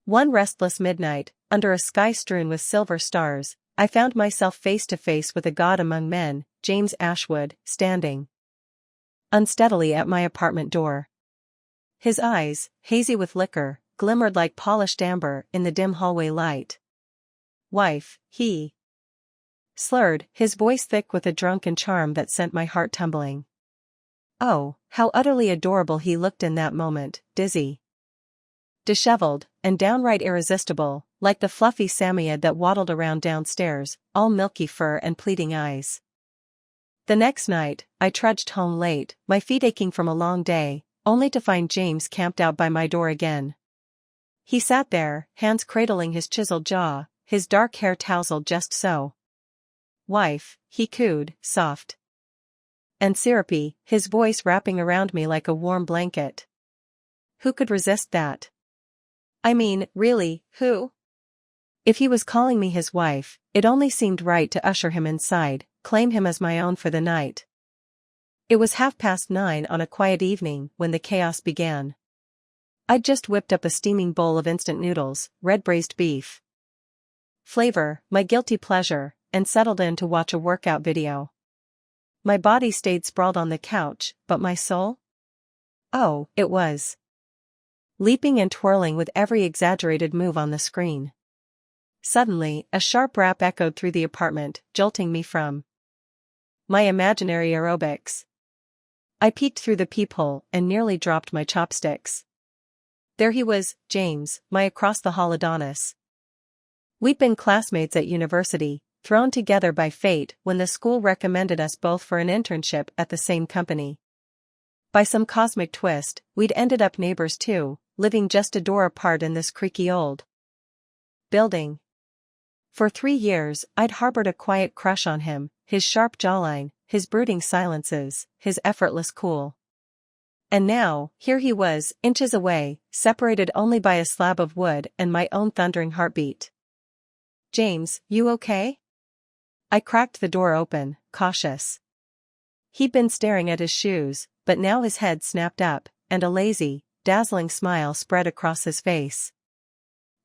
One restless midnight, under a sky strewn with silver stars, I found myself face to face with a god among men, James Ashwood, standing unsteadily at my apartment door. His eyes, hazy with liquor, glimmered like polished amber in the dim hallway light. "Wife," he slurred, his voice thick with a drunken charm that sent my heart tumbling. Oh, how utterly adorable he looked in that moment, dizzy, disheveled, and downright irresistible, like the fluffy Samoyed that waddled around downstairs, all milky fur and pleading eyes. The next night, I trudged home late, my feet aching from a long day, only to find James camped out by my door again. He sat there, hands cradling his chiseled jaw, his dark hair tousled just so. "Wife," he cooed, soft and syrupy, his voice wrapping around me like a warm blanket. Who could resist that? I mean, really, who? If he was calling me his wife, it only seemed right to usher him inside, claim him as my own for the night. It was 9:30 on a quiet evening when the chaos began. I'd just whipped up a steaming bowl of instant noodles, red braised beef flavor, my guilty pleasure, and settled in to watch a workout video. My body stayed sprawled on the couch, but my soul? Oh, it was leaping and twirling with every exaggerated move on the screen. Suddenly, a sharp rap echoed through the apartment, jolting me from my imaginary aerobics. I peeked through the peephole and nearly dropped my chopsticks. There he was, James, my across-the-hall Adonis. We'd been classmates at university, thrown together by fate when the school recommended us both for an internship at the same company. By some cosmic twist, we'd ended up neighbors too, living just a door apart in this creaky old building. For 3 years, I'd harbored a quiet crush on him, his sharp jawline, his brooding silences, his effortless cool. And now, here he was, inches away, separated only by a slab of wood and my own thundering heartbeat. "James, you okay?" I cracked the door open, cautious. He'd been staring at his shoes, but now his head snapped up, and a lazy, dazzling smile spread across his face.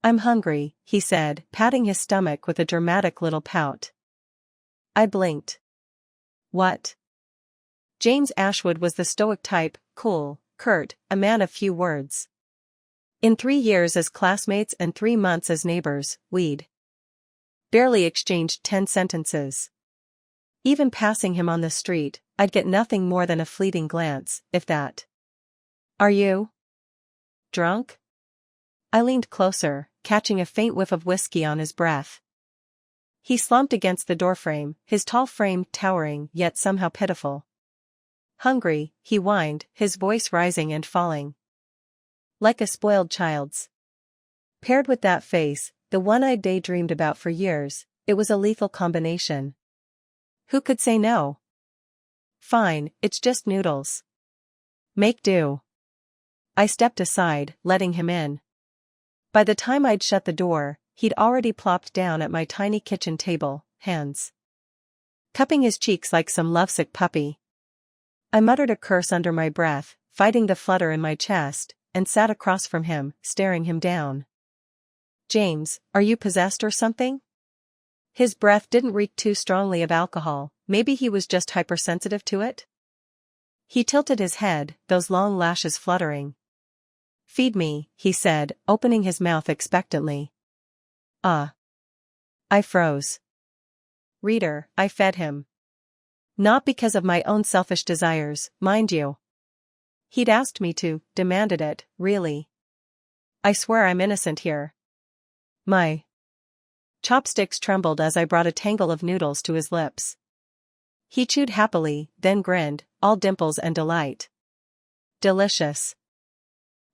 "I'm hungry," he said, patting his stomach with a dramatic little pout. I blinked. What? James Ashwood was the stoic type, cool, curt, a man of few words. In 3 years as classmates and 3 months as neighbors, we'd barely exchanged 10 sentences. Even passing him on the street, I'd get nothing more than a fleeting glance, if that. "Are you drunk?" I leaned closer, catching a faint whiff of whiskey on his breath. He slumped against the doorframe, his tall frame towering yet somehow pitiful. "Hungry," he whined, his voice rising and falling like a spoiled child's. Paired with that face, the one I'd daydreamed about for years, it was a lethal combination. Who could say no? "Fine, it's just noodles. Make do." I stepped aside, letting him in. By the time I'd shut the door, he'd already plopped down at my tiny kitchen table, hands cupping his cheeks like some lovesick puppy. I muttered a curse under my breath, fighting the flutter in my chest, and sat across from him, staring him down. "James, are you possessed or something?" His breath didn't reek too strongly of alcohol, maybe he was just hypersensitive to it? He tilted his head, those long lashes fluttering. "Feed me," he said, opening his mouth expectantly. I froze. Reader, I fed him. Not because of my own selfish desires, mind you. He'd asked me to, demanded it, really. I swear I'm innocent here. My chopsticks trembled as I brought a tangle of noodles to his lips. He chewed happily, then grinned, all dimples and delight. "Delicious."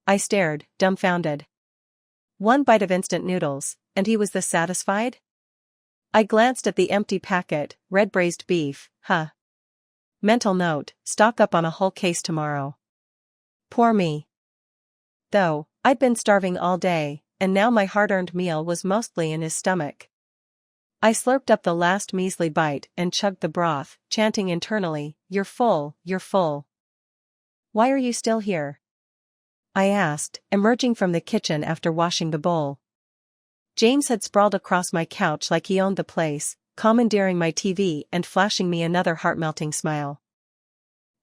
I stared, dumbfounded. 1 bite of instant noodles, and he was this satisfied? I glanced at the empty packet, red braised beef, huh. Mental note, stock up on a whole case tomorrow. Poor me. Though, I'd been starving all day, and now my hard-earned meal was mostly in his stomach. I slurped up the last measly bite and chugged the broth, chanting internally, "You're full, you're full. Why are you still here?" I asked, emerging from the kitchen after washing the bowl. James had sprawled across my couch like he owned the place, commandeering my TV and flashing me another heart-melting smile.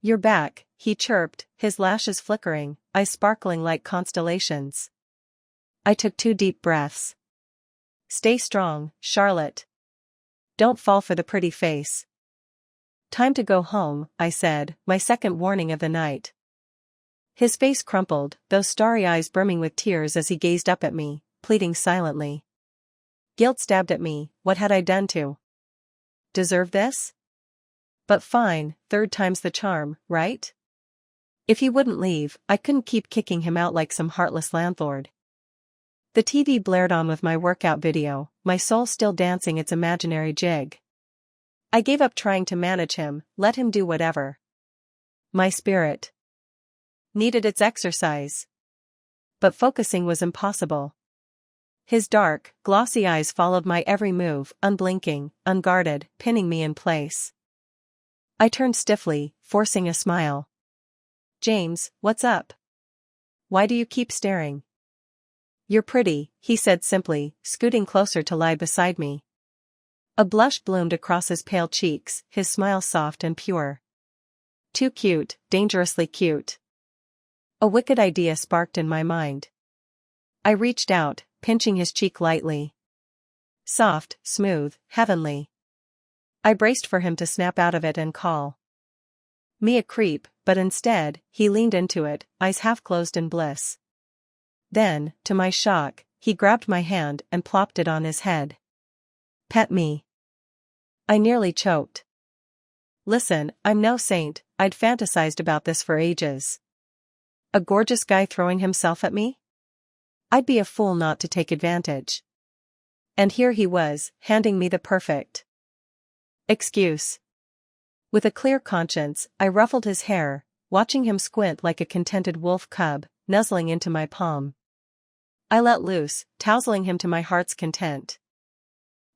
"You're back," he chirped, his lashes flickering, eyes sparkling like constellations. I took 2 deep breaths. "Stay strong, Charlotte. Don't fall for the pretty face." "Time to go home," I said, my second warning of the night. His face crumpled, those starry eyes brimming with tears as he gazed up at me, pleading silently. Guilt stabbed at me. What had I done to deserve this? But fine, 3rd time's the charm, right? If he wouldn't leave, I couldn't keep kicking him out like some heartless landlord. The TV blared on with my workout video, my soul still dancing its imaginary jig. I gave up trying to manage him, let him do whatever. My spirit needed its exercise. But focusing was impossible. His dark, glossy eyes followed my every move, unblinking, unguarded, pinning me in place. I turned stiffly, forcing a smile. "James, what's up? Why do you keep staring?" "You're pretty," he said simply, scooting closer to lie beside me. A blush bloomed across his pale cheeks, his smile soft and pure. Too cute, dangerously cute. A wicked idea sparked in my mind. I reached out, pinching his cheek lightly. Soft, smooth, heavenly. I braced for him to snap out of it and call me a creep, but instead, he leaned into it, eyes half closed in bliss. Then, to my shock, he grabbed my hand and plopped it on his head. "Pet me." I nearly choked. Listen, I'm no saint, I'd fantasized about this for ages. A gorgeous guy throwing himself at me? I'd be a fool not to take advantage. And here he was, handing me the perfect excuse. With a clear conscience, I ruffled his hair, watching him squint like a contented wolf cub, nuzzling into my palm. I let loose, tousling him to my heart's content.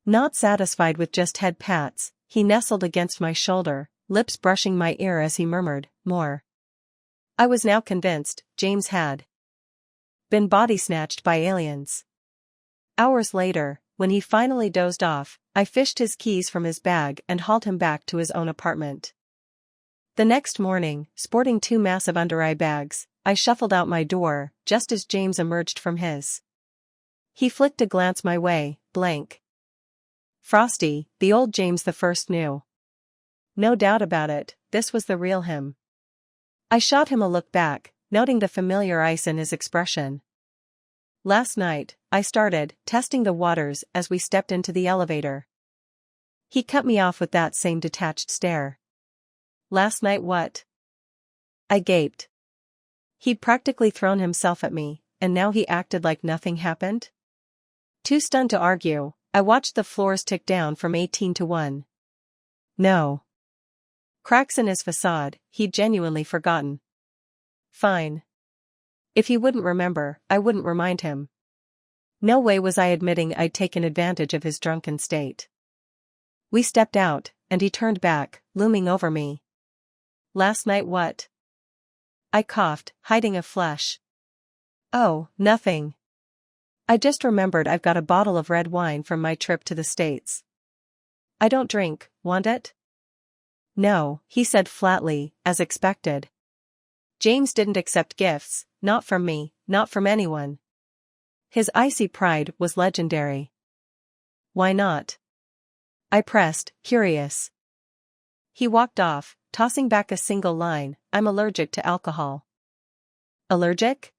Not satisfied with just head pats, he nestled against my shoulder, lips brushing my ear as he murmured, "More." I was now convinced, James had been body-snatched by aliens. Hours later, when he finally dozed off, I fished his keys from his bag and hauled him back to his own apartment. The next morning, sporting 2 massive under-eye bags, I shuffled out my door, just as James emerged from his. He flicked a glance my way, blank. Frosty, the old James the First knew. No doubt about it, this was the real him. I shot him a look back, noting the familiar ice in his expression. "Last night," I started, testing the waters as we stepped into the elevator. He cut me off with that same detached stare. "Last night what?" I gaped. He'd practically thrown himself at me, and now he acted like nothing happened? Too stunned to argue, I watched the floors tick down from 18 to 1. No cracks in his facade, he'd genuinely forgotten. Fine. If he wouldn't remember, I wouldn't remind him. No way was I admitting I'd taken advantage of his drunken state. We stepped out, and he turned back, looming over me. "Last night what?" I coughed, hiding a flush. "Oh, nothing. I just remembered I've got a bottle of red wine from my trip to the States. I don't drink, want it?" "No," he said flatly, as expected. James didn't accept gifts, not from me, not from anyone. His icy pride was legendary. "Why not?" I pressed, curious. He walked off, tossing back a single line, "I'm allergic to alcohol." Allergic?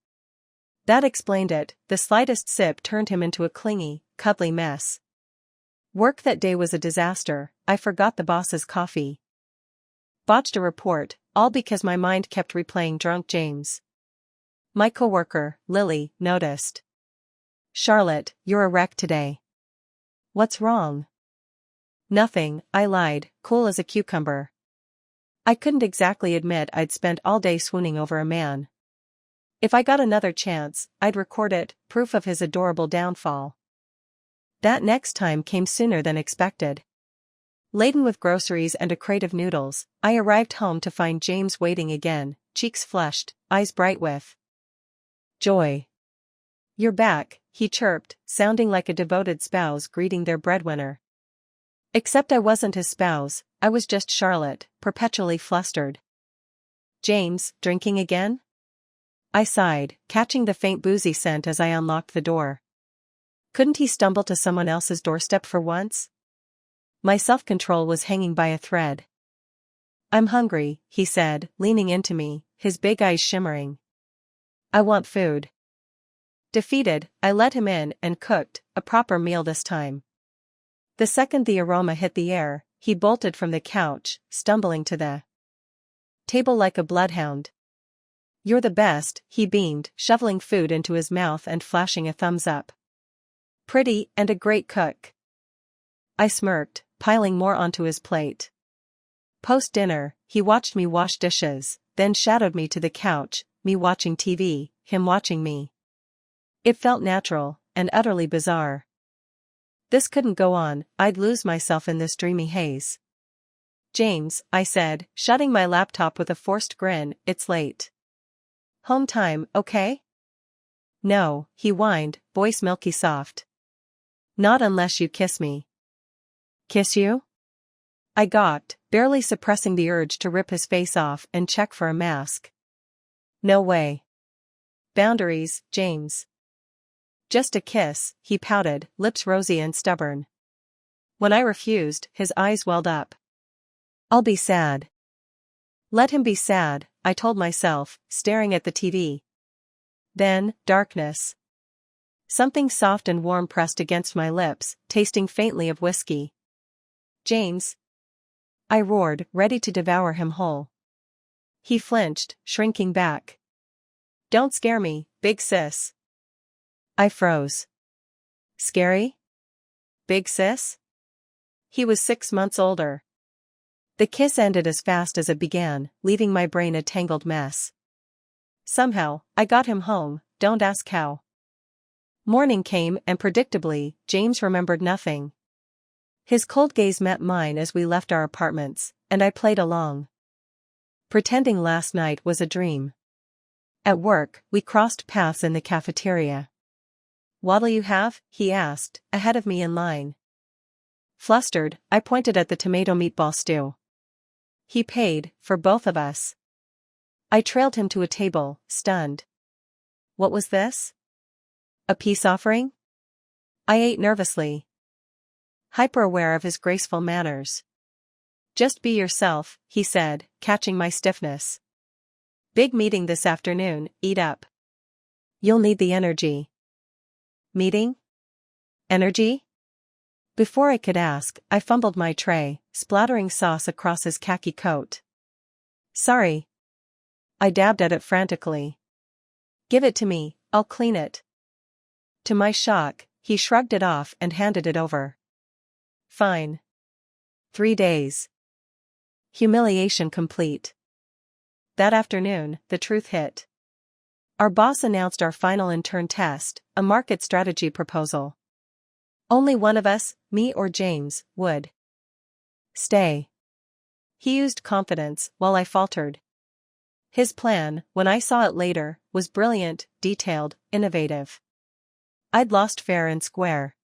That explained it, the slightest sip turned him into a clingy, cuddly mess. Work that day was a disaster, I forgot the boss's coffee. Botched a report, all because my mind kept replaying drunk James. My coworker, Lily, noticed. "Charlotte, you're a wreck today." "What's wrong?" "Nothing," I lied, cool as a cucumber. I couldn't exactly admit I'd spent all day swooning over a man. If I got another chance, I'd record it, proof of his adorable downfall. That next time came sooner than expected. Laden with groceries and a crate of noodles, I arrived home to find James waiting again, cheeks flushed, eyes bright with Joy. You're back, he chirped, sounding like a devoted spouse greeting their breadwinner. Except I wasn't his spouse, I was just Charlotte, perpetually flustered. James, drinking again? I sighed, catching the faint boozy scent as I unlocked the door. Couldn't he stumble to someone else's doorstep for once? My self-control was hanging by a thread. I'm hungry, he said, leaning into me, his big eyes shimmering. I want food. Defeated, I let him in and cooked, a proper meal this time. The second the aroma hit the air, he bolted from the couch, stumbling to the table like a bloodhound. You're the best, he beamed, shoveling food into his mouth and flashing a thumbs up. Pretty and a great cook. I smirked, piling more onto his plate. Post-dinner, he watched me wash dishes, then shadowed me to the couch, me watching TV, him watching me. It felt natural, and utterly bizarre. This couldn't go on, I'd lose myself in this dreamy haze. James, I said, shutting my laptop with a forced grin, it's late. Home time, okay? No, he whined, voice milky soft. Not unless you kiss me. Kiss you? I gawked, barely suppressing the urge to rip his face off and check for a mask. No way. Boundaries, James. Just a kiss, he pouted, lips rosy and stubborn. When I refused, his eyes welled up. I'll be sad. Let him be sad, I told myself, staring at the TV. Then, darkness. Something soft and warm pressed against my lips, tasting faintly of whiskey. James. I roared, ready to devour him whole. He flinched, shrinking back. Don't scare me, big sis. I froze. Scary? Big sis? He was 6 months older. The kiss ended as fast as it began, leaving my brain a tangled mess. Somehow, I got him home, don't ask how. Morning came and predictably, James remembered nothing. His cold gaze met mine as we left our apartments, and I played along. Pretending last night was a dream. At work, we crossed paths in the cafeteria. What'll you have? He asked, ahead of me in line. Flustered, I pointed at the tomato meatball stew. He paid, for both of us. I trailed him to a table, stunned. What was this? A peace offering? I ate nervously. Hyper-aware of his graceful manners. Just be yourself, he said, catching my stiffness. Big meeting this afternoon, eat up. You'll need the energy. Meeting? Energy? Before I could ask, I fumbled my tray, splattering sauce across his khaki coat. Sorry. I dabbed at it frantically. Give it to me, I'll clean it. To my shock, he shrugged it off and handed it over. Fine. 3 days. Humiliation complete. That afternoon, the truth hit. Our boss announced our final intern test, a market strategy proposal. Only one of us, me or James, would stay. He used confidence, while I faltered. His plan, when I saw it later, was brilliant, detailed, innovative. I'd lost fair and square.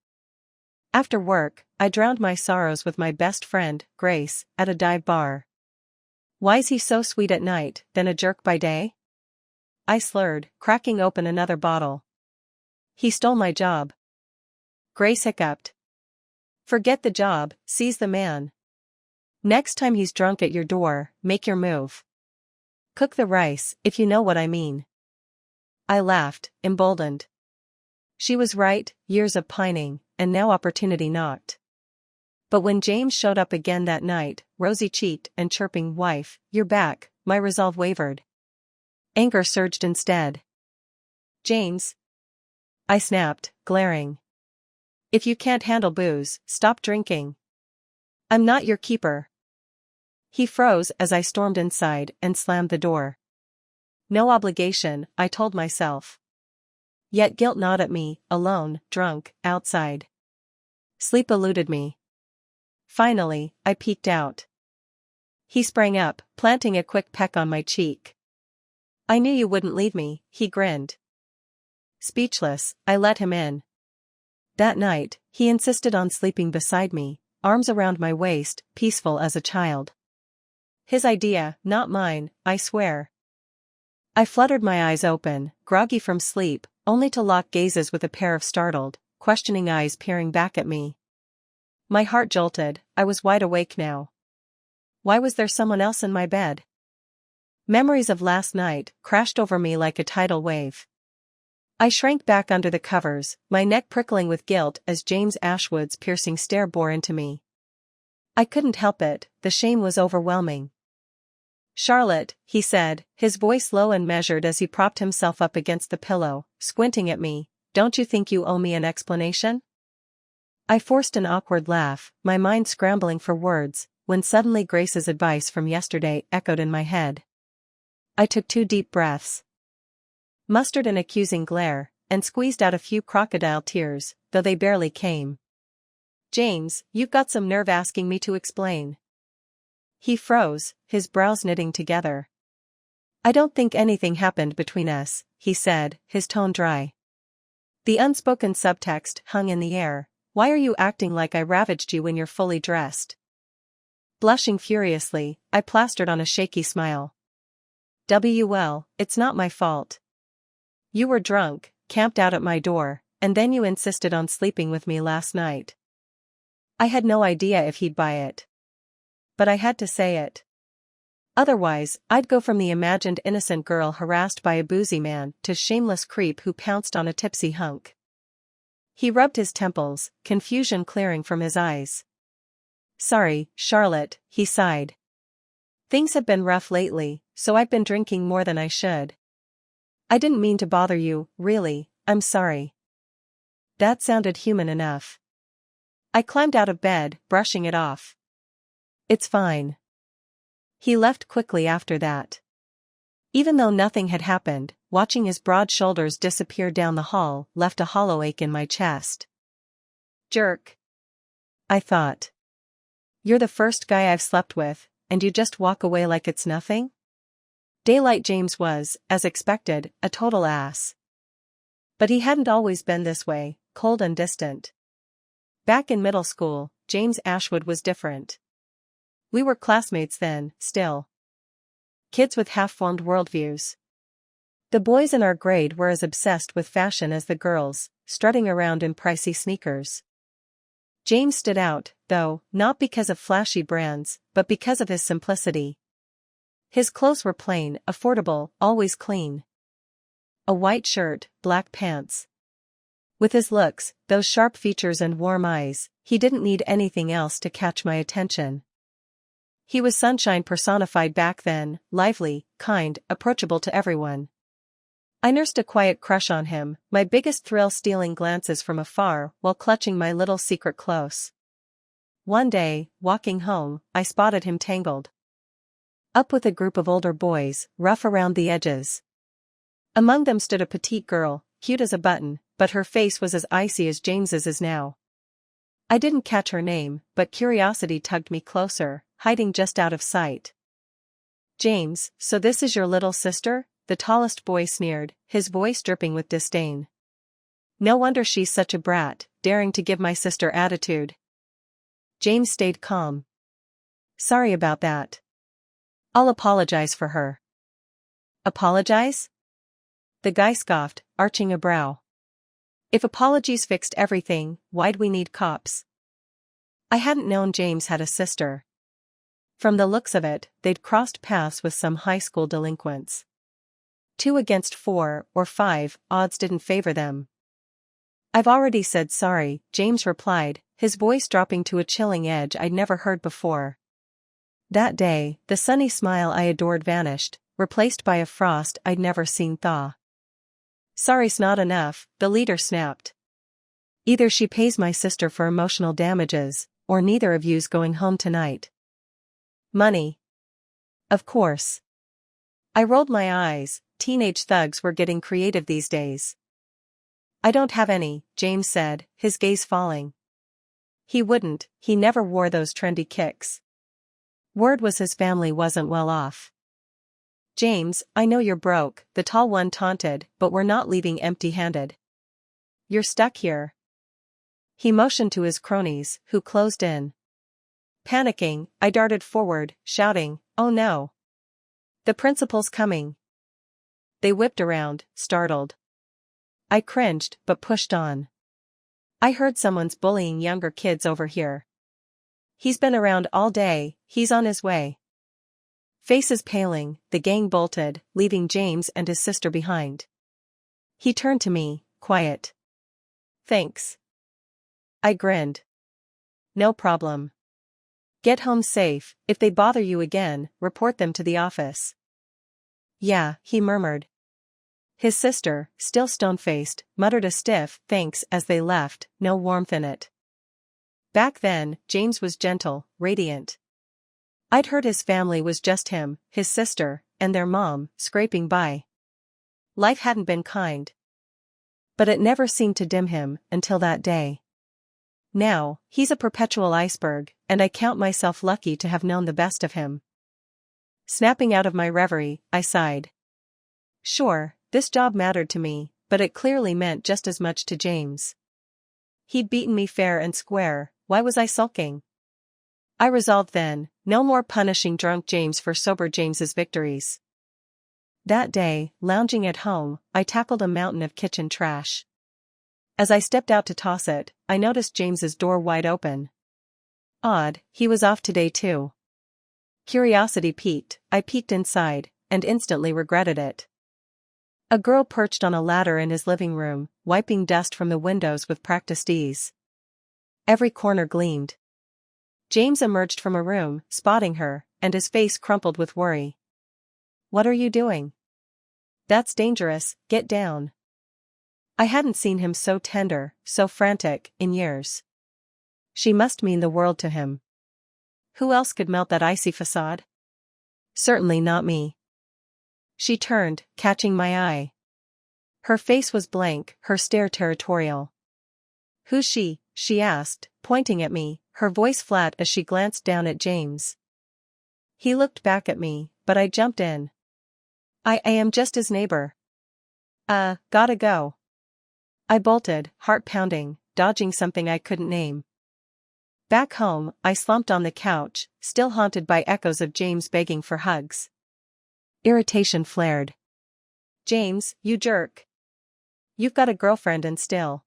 After work, I drowned my sorrows with my best friend, Grace, at a dive bar. Why's he so sweet at night, then a jerk by day? I slurred, cracking open another bottle. He stole my job. Grace hiccuped. Forget the job, seize the man. Next time he's drunk at your door, make your move. Cook the rice, if you know what I mean. I laughed, emboldened. She was right, years of pining, and now opportunity knocked. But when James showed up again that night, rosy-cheeked and chirping, "Wife, you're back," my resolve wavered. Anger surged instead. James. I snapped, glaring. If you can't handle booze, stop drinking. I'm not your keeper. He froze as I stormed inside and slammed the door. No obligation, I told myself. Yet guilt gnawed at me, alone, drunk, outside. Sleep eluded me. Finally, I peeked out. He sprang up, planting a quick peck on my cheek. I knew you wouldn't leave me, he grinned. Speechless, I let him in. That night, he insisted on sleeping beside me, arms around my waist, peaceful as a child. His idea, not mine, I swear. I fluttered my eyes open, groggy from sleep, only to lock gazes with a pair of startled, questioning eyes peering back at me. My heart jolted, I was wide awake now. Why was there someone else in my bed? Memories of last night crashed over me like a tidal wave. I shrank back under the covers, my neck prickling with guilt as James Ashwood's piercing stare bore into me. I couldn't help it, the shame was overwhelming. "Charlotte," he said, his voice low and measured as he propped himself up against the pillow, squinting at me, "don't you think you owe me an explanation?" I forced an awkward laugh, my mind scrambling for words, when suddenly Grace's advice from yesterday echoed in my head. I took 2 deep breaths, mustered an accusing glare, and squeezed out a few crocodile tears, though they barely came. "James, you've got some nerve asking me to explain." He froze, his brows knitting together. "I don't think anything happened between us," he said, his tone dry. The unspoken subtext hung in the air. "Why are you acting like I ravaged you when you're fully dressed?" Blushing furiously, I plastered on a shaky smile. "Well, it's not my fault. You were drunk, camped out at my door, and then you insisted on sleeping with me last night." I had no idea if he'd buy it. But I had to say it. Otherwise, I'd go from the imagined innocent girl harassed by a boozy man to shameless creep who pounced on a tipsy hunk. He rubbed his temples, confusion clearing from his eyes. "Sorry, Charlotte," he sighed. "Things have been rough lately, so I've been drinking more than I should. I didn't mean to bother you, really, I'm sorry." That sounded human enough. I climbed out of bed, brushing it off. "It's fine." He left quickly after that. Even though nothing had happened, watching his broad shoulders disappear down the hall left a hollow ache in my chest. "Jerk," I thought. "You're the first guy I've slept with, and you just walk away like it's nothing?" Daylight James was, as expected, a total ass. But he hadn't always been this way, cold and distant. Back in middle school, James Ashwood was different. We were classmates then, still. Kids with half-formed worldviews. The boys in our grade were as obsessed with fashion as the girls, strutting around in pricey sneakers. James stood out, though, not because of flashy brands, but because of his simplicity. His clothes were plain, affordable, always clean. A white shirt, black pants. With his looks, those sharp features and warm eyes, he didn't need anything else to catch my attention. He was sunshine personified back then, lively, kind, approachable to everyone. I nursed a quiet crush on him, my biggest thrill stealing glances from afar while clutching my little secret close. One day, walking home, I spotted him tangled up with a group of older boys, rough around the edges. Among them stood a petite girl, cute as a button, but her face was as icy as James's is now. I didn't catch her name, but curiosity tugged me closer, hiding just out of sight. "James, so this is your little sister?" the tallest boy sneered, his voice dripping with disdain. "No wonder she's such a brat, daring to give my sister attitude." James stayed calm. "Sorry about that. I'll apologize for her." "Apologize?" The guy scoffed, arching a brow. "If apologies fixed everything, why'd we need cops?" I hadn't known James had a sister. From the looks of it, they'd crossed paths with some high school delinquents. 2 against 4 or 5, odds didn't favor them. "I've already said sorry," James replied, his voice dropping to a chilling edge I'd never heard before. That day, the sunny smile I adored vanished, replaced by a frost I'd never seen thaw. "Sorry's not enough," the leader snapped. "Either she pays my sister for emotional damages, or neither of you's going home tonight." "Money. Of course." I rolled my eyes, teenage thugs were getting creative these days. "I don't have any," James said, his gaze falling. He wouldn't, he never wore those trendy kicks. Word was his family wasn't well off. James, I know you're broke, the tall one taunted, but we're not leaving empty-handed. You're stuck here. He motioned to his cronies, who closed in. Panicking, I darted forward, shouting, "Oh no! The principal's coming!" They whipped around, startled. I cringed, but pushed on. I heard someone's bullying younger kids over here. He's been around all day, he's on his way. Faces paling, the gang bolted, leaving James and his sister behind. He turned to me, quiet. "Thanks." I grinned. "No problem. Get home safe. If they bother you again, report them to the office." "Yeah," he murmured. His sister, still stone-faced, muttered a stiff thanks as they left, no warmth in it. Back then, James was gentle, radiant. I'd heard his family was just him, his sister, and their mom, scraping by. Life hadn't been kind. But it never seemed to dim him, until that day. Now, he's a perpetual iceberg, and I count myself lucky to have known the best of him. Snapping out of my reverie, I sighed. Sure, this job mattered to me, but it clearly meant just as much to James. He'd beaten me fair and square, why was I sulking? I resolved then, no more punishing drunk James for sober James's victories. That day, lounging at home, I tackled a mountain of kitchen trash. As I stepped out to toss it, I noticed James's door wide open. Odd, he was off today too. Curiosity piqued, I peeked inside, and instantly regretted it. A girl perched on a ladder in his living room, wiping dust from the windows with practiced ease. Every corner gleamed. James emerged from a room, spotting her, and his face crumpled with worry. "What are you doing?" "That's dangerous, get down." I hadn't seen him so tender, so frantic, in years. She must mean the world to him. Who else could melt that icy facade? Certainly not me. She turned, catching my eye. Her face was blank, her stare territorial. "Who's she?" she asked, pointing at me, her voice flat as she glanced down at James. He looked back at me, but I jumped in. I am just his neighbor. Gotta go." I bolted, heart pounding, dodging something I couldn't name. Back home, I slumped on the couch, still haunted by echoes of James begging for hugs. Irritation flared. "James, you jerk. You've got a girlfriend and still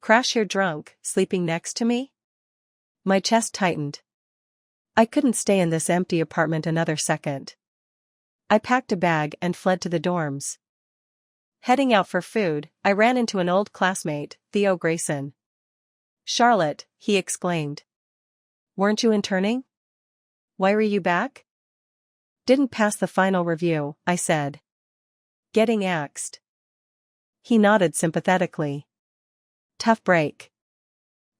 crash here drunk, sleeping next to me?" My chest tightened. I couldn't stay in this empty apartment another second. I packed a bag and fled to the dorms. Heading out for food, I ran into an old classmate, Theo Grayson. "Charlotte," he exclaimed. "Weren't you interning? Why were you back?" "Didn't pass the final review," I said. "Getting axed." He nodded sympathetically. "Tough break.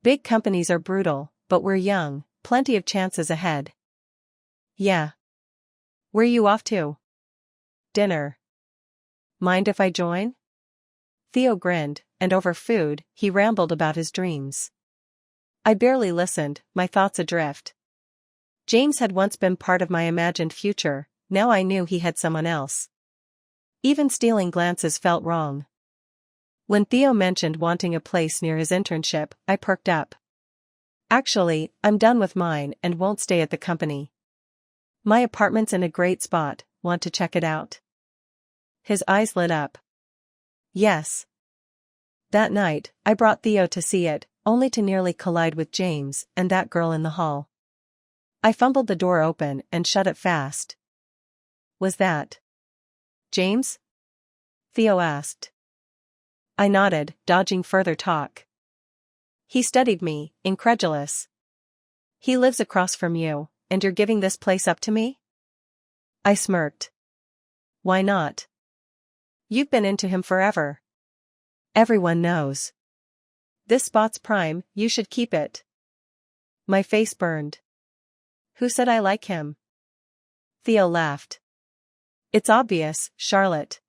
Big companies are brutal, but we're young, plenty of chances ahead." "Yeah. Where you off to?" "Dinner." "Mind if I join?" Theo grinned, and over food, he rambled about his dreams. I barely listened, my thoughts adrift. James had once been part of my imagined future, now I knew he had someone else. Even stealing glances felt wrong. When Theo mentioned wanting a place near his internship, I perked up. "Actually, I'm done with mine and won't stay at the company. My apartment's in a great spot, want to check it out?" His eyes lit up. "Yes." That night, I brought Theo to see it, only to nearly collide with James and that girl in the hall. I fumbled the door open and shut it fast. "Was that James?" Theo asked. I nodded, dodging further talk. He studied me, incredulous. "He lives across from you, and you're giving this place up to me?" I smirked. "Why not? You've been into him forever. Everyone knows. This spot's prime, you should keep it." My face burned. "Who said I like him?" Theo laughed. "It's obvious, Charlotte.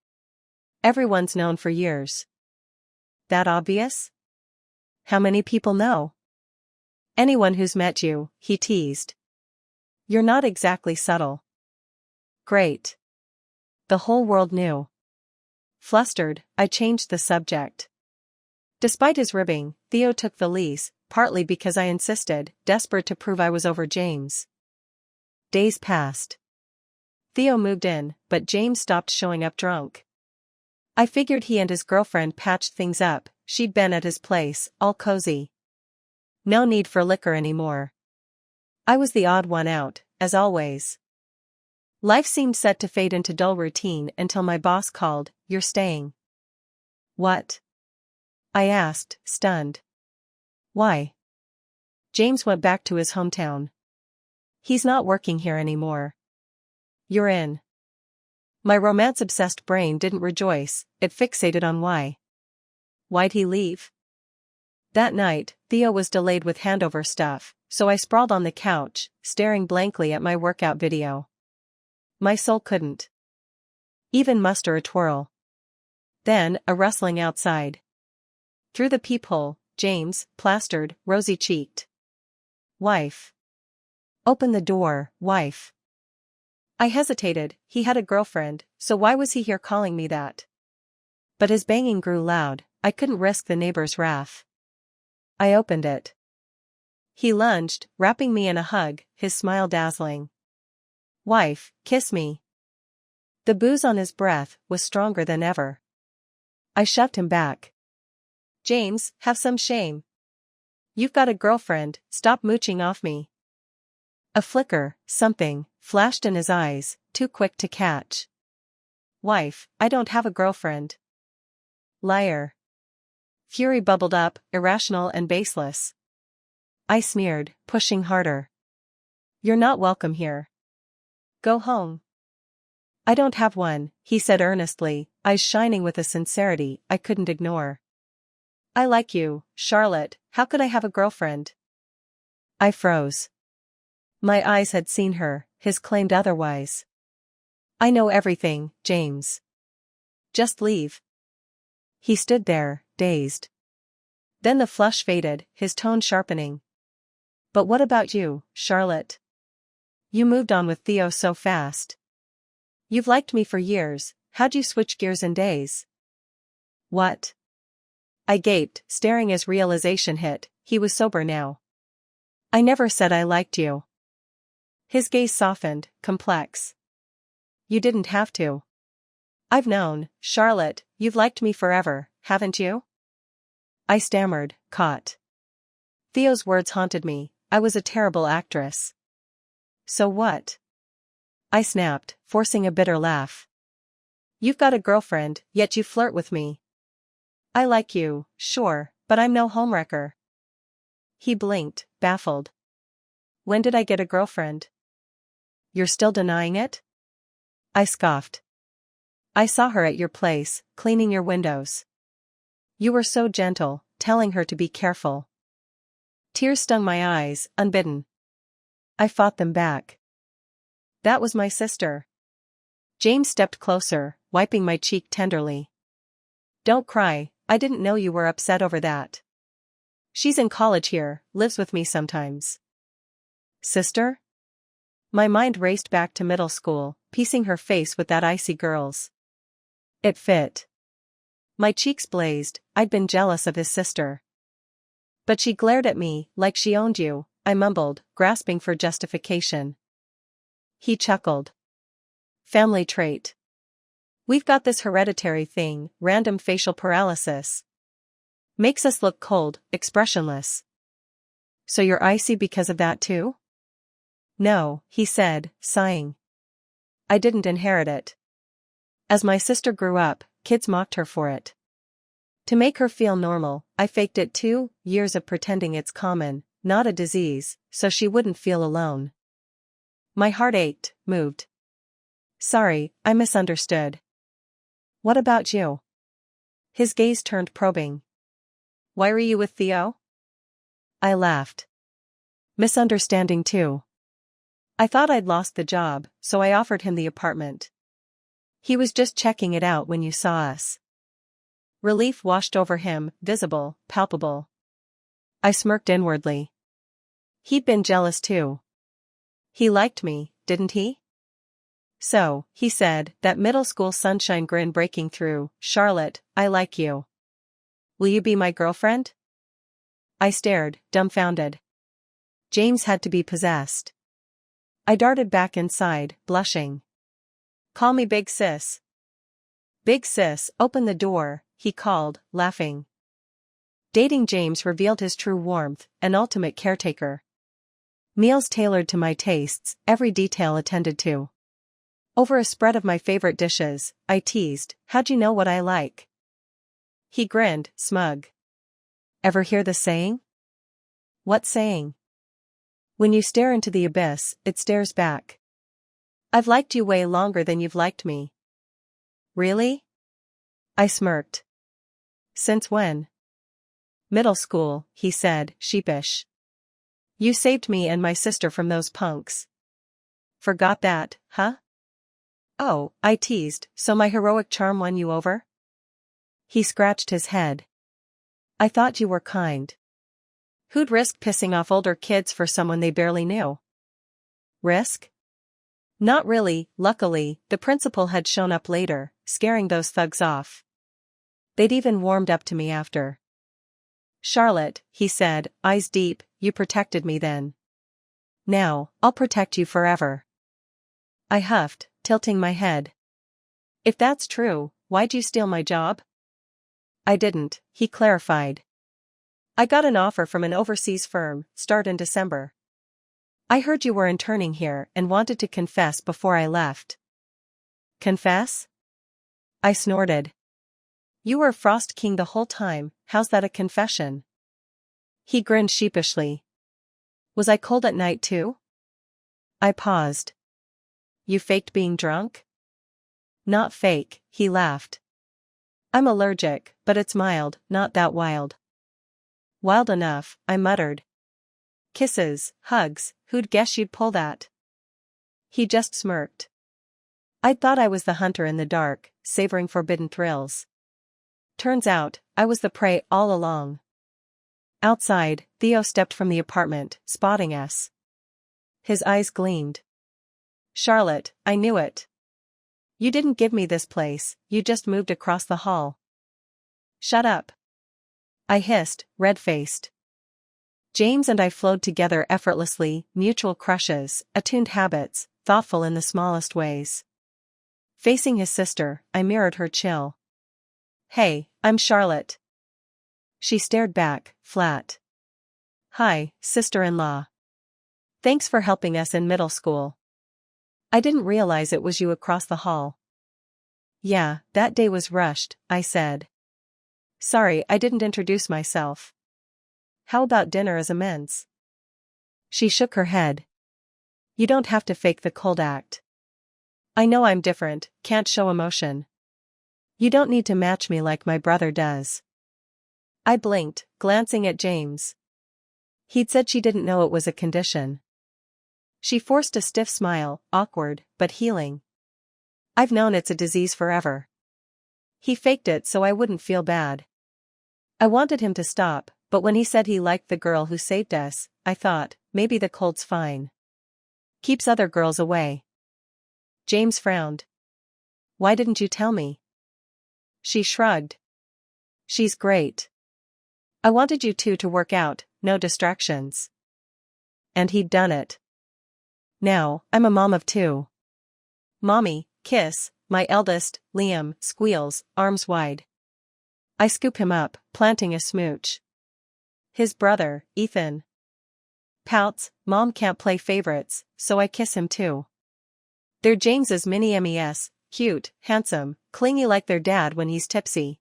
Everyone's known for years." "That obvious? How many people know?" "Anyone who's met you," he teased. "You're not exactly subtle." "Great. The whole world knew. Flustered, I changed the subject. Despite his ribbing, Theo took the lease, partly because I insisted, desperate to prove I was over James. Days passed. Theo moved in, but James stopped showing up drunk. I figured he and his girlfriend patched things up. She'd been at his place, all cozy. No need for liquor anymore. I was the odd one out, as always. Life seemed set to fade into dull routine until my boss called, "You're staying." "What?" I asked, stunned. "Why?" "James went back to his hometown. He's not working here anymore." "You're in." My romance-obsessed brain didn't rejoice, it fixated on why. Why'd he leave? That night, Theo was delayed with handover stuff, so I sprawled on the couch, staring blankly at my workout video. My soul couldn't even muster a twirl. Then, a rustling outside. Through the peephole, James, plastered, rosy-cheeked. "Wife. Open the door, wife." I hesitated. He had a girlfriend, so why was he here calling me that? But his banging grew loud, I couldn't risk the neighbor's wrath. I opened it. He lunged, wrapping me in a hug, his smile dazzling. "Wife, kiss me." The booze on his breath was stronger than ever. I shoved him back. "James, have some shame. You've got a girlfriend, stop mooching off me." A flicker, something, flashed in his eyes, too quick to catch. "Wife, I don't have a girlfriend." "Liar." Fury bubbled up, irrational and baseless. I sneered, pushing harder. "You're not welcome here. Go home." "I don't have one," he said earnestly, eyes shining with a sincerity I couldn't ignore. "I like you, Charlotte, how could I have a girlfriend?" I froze. My eyes had seen her, his claimed otherwise. "I know everything, James. Just leave." He stood there, dazed. Then the flush faded, his tone sharpening. "But what about you, Charlotte? You moved on with Theo so fast. You've liked me for years, how'd you switch gears in days?" "What?" I gaped, staring as realization hit, he was sober now. "I never said I liked you." His gaze softened, complex. "You didn't have to. I've known, Charlotte, you've liked me forever, haven't you?" I stammered, caught. Theo's words haunted me, I was a terrible actress. "So what?" I snapped, forcing a bitter laugh. "You've got a girlfriend, yet you flirt with me. I like you, sure, but I'm no homewrecker." He blinked, baffled. "When did I get a girlfriend?" "You're still denying it?" I scoffed. "I saw her at your place, cleaning your windows. You were so gentle, telling her to be careful." Tears stung my eyes, unbidden. I fought them back. "That was my sister." James stepped closer, wiping my cheek tenderly. "Don't cry, I didn't know you were upset over that. She's in college here, lives with me sometimes." "Sister?" My mind raced back to middle school, piecing her face with that icy girl's. It fit. My cheeks blazed, I'd been jealous of his sister. "But she glared at me, like she owned you," I mumbled, grasping for justification. He chuckled. "Family trait. We've got this hereditary thing, random facial paralysis. Makes us look cold, expressionless." "So you're icy because of that too?" "No," he said, sighing. "I didn't inherit it. As my sister grew up, kids mocked her for it. To make her feel normal, I faked it 2 years of pretending it's common, not a disease, so she wouldn't feel alone." My heart ached, moved. "Sorry, I misunderstood. What about you?" His gaze turned probing. "Why were you with Theo?" I laughed. "Misunderstanding too. I thought I'd lost the job, so I offered him the apartment. He was just checking it out when you saw us." Relief washed over him, visible, palpable. I smirked inwardly. He'd been jealous too. He liked me, didn't he? So, he said, that middle school sunshine grin breaking through, Charlotte, I like you. Will you be my girlfriend? I stared, dumbfounded. James had to be possessed. I darted back inside, blushing. Call me Big Sis. Big Sis, open the door, he called, laughing. Dating James revealed his true warmth, an ultimate caretaker. Meals tailored to my tastes, every detail attended to. Over a spread of my favorite dishes, I teased, how'd you know what I like? He grinned, smug. Ever hear the saying? What saying? When you stare into the abyss, it stares back. I've liked you way longer than you've liked me. Really? I smirked. Since when? Middle school, he said, sheepish. You saved me and my sister from those punks. Forgot that, huh? Oh, I teased, so my heroic charm won you over? He scratched his head. I thought you were kind. Who'd risk pissing off older kids for someone they barely knew? Risk? Not really, luckily, the principal had shown up later, scaring those thugs off. They'd even warmed up to me after. Charlotte, he said, eyes deep, you protected me then. Now, I'll protect you forever. I huffed, tilting my head. If that's true, why'd you steal my job? I didn't, he clarified. I got an offer from an overseas firm, start in December. I heard you were interning here and wanted to confess before I left. Confess? I snorted. You were Frost King the whole time, how's that a confession? He grinned sheepishly. Was I cold at night too? I paused. You faked being drunk? Not fake, he laughed. I'm allergic, but it's mild, not that wild. Wild enough, I muttered. Kisses, hugs, who'd guess you'd pull that? He just smirked. I'd thought I was the hunter in the dark, savoring forbidden thrills. Turns out, I was the prey all along. Outside, Theo stepped from the apartment, spotting us. His eyes gleamed. Charlotte, I knew it. You didn't give me this place, you just moved across the hall. Shut up. I hissed, red-faced. James and I flowed together effortlessly, mutual crushes, attuned habits, thoughtful in the smallest ways. Facing his sister, I mirrored her chill. Hey, I'm Charlotte. She stared back, flat. Hi, sister-in-law. Thanks for helping us in middle school. I didn't realize it was you across the hall. Yeah, that day was rushed, I said. Sorry, I didn't introduce myself. How about dinner as amends? She shook her head. You don't have to fake the cold act. I know I'm different, can't show emotion. You don't need to match me like my brother does. I blinked, glancing at James. He'd said she didn't know it was a condition. She forced a stiff smile, awkward, but healing. I've known it's a disease forever. He faked it so I wouldn't feel bad. I wanted him to stop, but when he said he liked the girl who saved us, I thought, maybe the cold's fine. Keeps other girls away. James frowned. Why didn't you tell me? She shrugged. She's great. I wanted you two to work out, no distractions. And he'd done it. Now, I'm a mom of two. Mommy, kiss, my eldest, Liam, squeals, arms wide. I scoop him up, planting a smooch. His brother, Ethan, pouts, Mom can't play favorites, so I kiss him too. They're James's mini MES, cute, handsome, clingy like their dad when he's tipsy.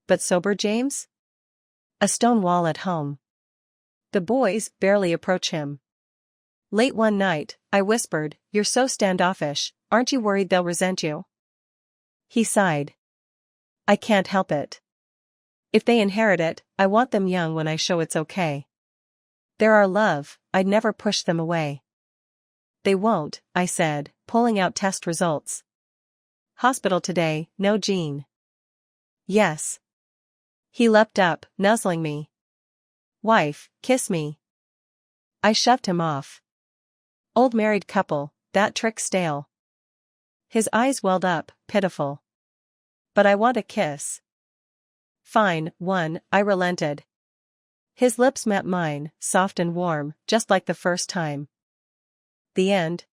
But sober James? A stone wall at home. The boys barely approach him. Late one night, I whispered, you're so standoffish, aren't you worried they'll resent you? He sighed. I can't help it. If they inherit it, I want them young when I show it's okay. They're our love, I'd never push them away. They won't, I said, pulling out test results. Hospital today, no gene. Yes. He leapt up, nuzzling me. Wife, kiss me. I shoved him off. Old married couple, that trick stale. His eyes welled up, pitiful. But I want a kiss. Fine, one, I relented. His lips met mine, soft and warm, just like the first time. The end.